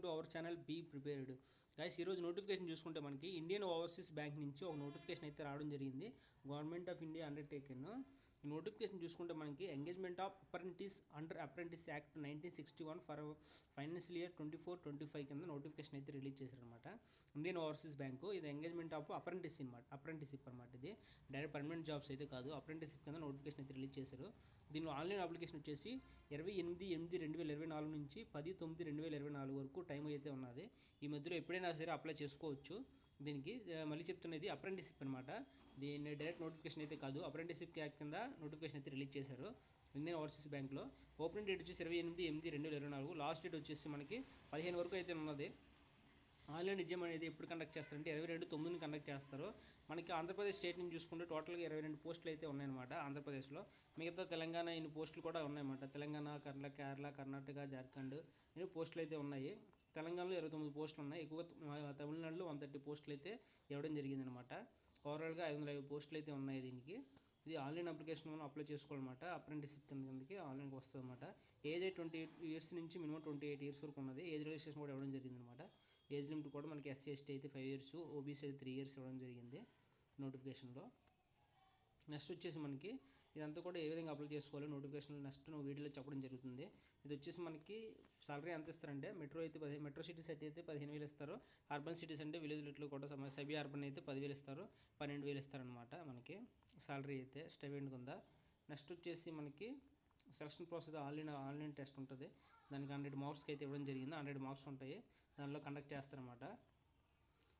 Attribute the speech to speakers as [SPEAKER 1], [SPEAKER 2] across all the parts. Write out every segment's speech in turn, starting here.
[SPEAKER 1] To our channel be prepared guys. ఈరోజు notification చూసుకుంటే మనకి ఇండియన్ ఓవర్సీస్ బ్యాంక్ నుంచి ఒక నోటిఫికేషన్ అయితే రావడం జరిగింది. Government of India undertaken. ఈ నోటిఫికేషన్ చూసుకుంటే మనకి engagement of apprentice under apprentice act 1961 for financial year 24-25 కింద నోటిఫికేషన్ అయితే రిలీజ్ చేశారనమాట ఇండియన్ ఓవర్సీస్ బ్యాంకు. ఇది ఎంగేజ్మెంట్ ఆఫ్ అప్రెంటిసిప్ అనమాట. ఇది డైరెక్ట్ పర్మనెంట్ జాబ్స్ అయితే కాదు, అప్రెంటిసిప్ కింద నోటిఫికేషన్ అయితే రిలీజ్ చేశారు. దీనిలో ఆన్లైన్ అప్లికేషన్ వచ్చేసి 28/8/2024 నుంచి 10/9/2024 వరకు టైం అయితే ఉన్నది. ఈ మధ్యలో ఎప్పుడైనా సరే అప్లై చేసుకోవచ్చు. దీనికి మళ్ళీ చెప్తున్నది అప్రెంటిసిప్ అనమాట. దీన్ని డైరెక్ట్ నోటిఫికేషన్ అయితే కాదు, అప్రెంటిసిప్ యాక్ట్ కింద నోటిఫికేషన్ అయితే రిలీజ్ చేశారు ఇండియన్ ఓవర్సీస్ బ్యాంక్లో. ఓపెనింగ్ డేట్ వచ్చేసి 28/8/2024. లాస్ట్ డేట్ వచ్చేసి మనకి 15 వరకు అయితే ఉన్నది. ఆన్లైన్ ఎగ్జామ్ అనేది ఎప్పుడు కండక్ట్ చేస్తారంటే 22/9 కండక్ట్ చేస్తారు. మనకి ఆంధ్రప్రదేశ్ స్టేట్ నుంచి చూసుకుంటే టోటల్గా 22 పోస్టులు అయితే ఉన్నాయన్నమాట ఆంధ్రప్రదేశ్లో. మిగతా తెలంగాణ ఇన్ని పోస్టులు కూడా ఉన్నాయన్నమాట. తెలంగాణ, కేరళ, కర్ణాటక, జార్ఖండ్ ఇన్ని పోస్టులు అయితే ఉన్నాయి. తెలంగాణలో 29 పోస్టులు ఉన్నాయి. ఎక్కువగా తమిళనాడులో 130 పోస్టులు అయితే ఇవ్వడం జరిగిందనమాట. ఓవరాల్గా 550 పోస్టులు అయితే ఉన్నాయి దీనికి. ఇది ఆన్లైన్ అప్లికేషన్ మనం అప్లై చేసుకోవాలన్నమాట. అప్రెంటిసిప్ కిందకి ఆన్లైన్కి వస్తుంది అనమాట. ఏజ్ 28 ఇయర్స్ నుంచి మినిమం 28 ఇయర్స్ వరకు ఉన్నది. ఏజ్ రిజిస్ట్రేషన్ కూడా ఇవ్వడం జరిగిందనమాట. ఏజ్ లిమిట్ కూడా మనకి SC ST అయితే 5 ఇయర్స్, OBC అయితే 3 ఇయర్స్ ఇవ్వడం జరిగింది నోటిఫికేషన్లో. నెక్స్ట్ వచ్చేసి మనకి ఇదంతా కూడా ఏ విధంగా అప్లై చేసుకోవాలి నోటిఫికేషన్లో నెక్స్ట్ వీడియోలో చెప్పడం జరుగుతుంది. ఇది వచ్చేసి మనకి సాలరీ ఎంత ఇస్తారంటే మెట్రో సిటీస్ అయితే 15,000 ఇస్తారు. అర్బన్ సిటీస్ అంటే విలేజ్లో కూడా సబీ అర్బన్ అయితే 10,000 ఇస్తారు, 12,000 ఇస్తారనమాట మనకి సాలరీ అయితే స్టైపెండ్ కింద. నెక్స్ట్ వచ్చేసి మనకి సెలక్షన్ ప్రాసెస్ ఆన్లైన్ టెస్ట్ ఉంటుంది. దానికి 100 మార్క్స్కి అయితే ఇవ్వడం జరిగింది. 100 మార్క్స్ ఉంటాయి, దానిలో కండక్ట్ చేస్తారనమాట.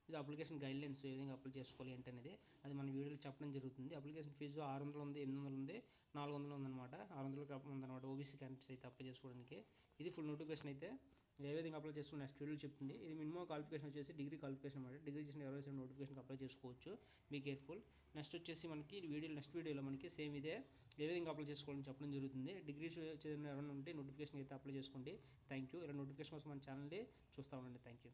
[SPEAKER 1] ఇది అప్లికేషన్ గైడ్లైన్స్ ఏ విధంగా అప్లై చేసుకోవాలి అంటే అనేది అది మన వీడియోలో చెప్పడం జరుగుతుంది. అప్లికేషన్ ఫీజు 600 ఉంది, 800 ఉంది, 400 ఉందన్నమాట. 600 ఉందన్నమాట OBC క్యాండిడేట్స్ అయితే అప్లై చేసుకోవడానికి. ఇది ఫుల్ నోటిఫికేషన్ అయితే ఏ విధంగా అప్లై చేసుకుని నెక్స్ట్ వీడియోలో చెప్తుంది. ఇది మినిమం క్వాలిఫికేషన్ వచ్చేసి డిగ్రీ క్వాలిఫికేషన్ అనమాట. డిగ్రీ చేసిన ఎవరైనా నోటిఫికేషన్కి అప్లై చేసుకోవచ్చు. Be careful. నెక్స్ట్ వచ్చేసి మనకి నెక్స్ట్ వీడియోలో మనకి సేమ్ ఇదే ఏ విధంగా అప్లై చేసుకోవాలని చెప్పడం జరుగుతుంది. డిగ్రీ చదివిన ఎవరైనా ఉంటే నోటిఫికేషన్ అయితే అప్లై చేసుకోండి. Thank you. ఇలా నోటిఫికేషన్ కోసం మన ఛానల్ని చూస్తూ ఉండండి. Thank you.